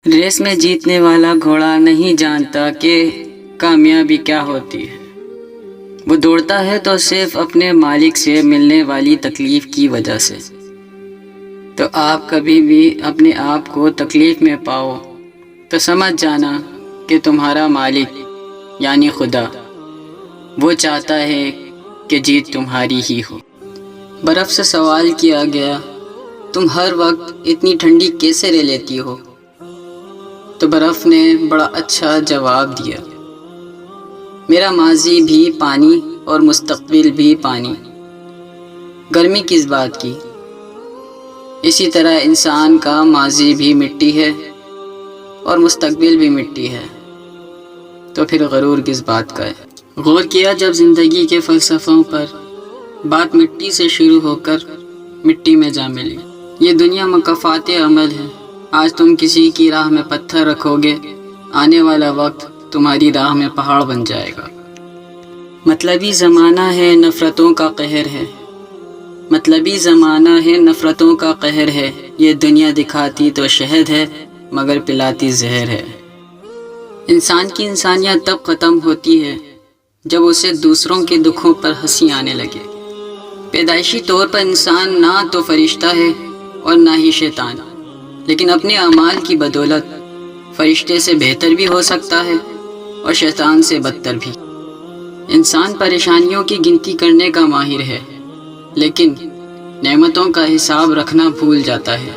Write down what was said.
Race میں جیتنے والا گھوڑا نہیں جانتا کہ کامیابی کیا ہوتی ہے۔ وہ دوڑتا ہے تو صرف اپنے مالک سے ملنے والی تکلیف کی وجہ سے۔ تو آپ کبھی بھی اپنے آپ کو تکلیف میں پاؤ تو سمجھ جانا کہ تمہارا مالک یعنی خدا وہ چاہتا ہے کہ جیت تمہاری ہی ہو۔ برف سے سوال کیا گیا، تم ہر وقت اتنی ٹھنڈی کیسے رہ لیتی ہو؟ تو برف نے بڑا اچھا جواب دیا، میرا ماضی بھی پانی اور مستقبل بھی پانی، گرمی کس بات کی؟ اسی طرح انسان کا ماضی بھی مٹی ہے اور مستقبل بھی مٹی ہے، تو پھر غرور کس بات کا ہے؟ غور کیا جب زندگی کے فلسفوں پر بات مٹی سے شروع ہو کر مٹی میں جا ملی۔ یہ دنیا مکافات عمل ہے۔ آج تم کسی کی راہ میں پتھر رکھو گے، آنے والا وقت تمہاری راہ میں پہاڑ بن جائے گا۔ مطلبی زمانہ ہے، نفرتوں کا قہر ہے، مطلبی زمانہ ہے، نفرتوں کا قہر ہے، یہ دنیا دکھاتی تو شہد ہے مگر پلاتی زہر ہے۔ انسان کی انسانیت تب ختم ہوتی ہے جب اسے دوسروں کے دکھوں پر ہنسی آنے لگے۔ پیدائشی طور پر انسان نہ تو فرشتہ ہے اور نہ ہی شیطان، لیکن اپنے اعمال کی بدولت فرشتے سے بہتر بھی ہو سکتا ہے اور شیطان سے بدتر بھی۔ انسان پریشانیوں کی گنتی کرنے کا ماہر ہے، لیکن نعمتوں کا حساب رکھنا بھول جاتا ہے۔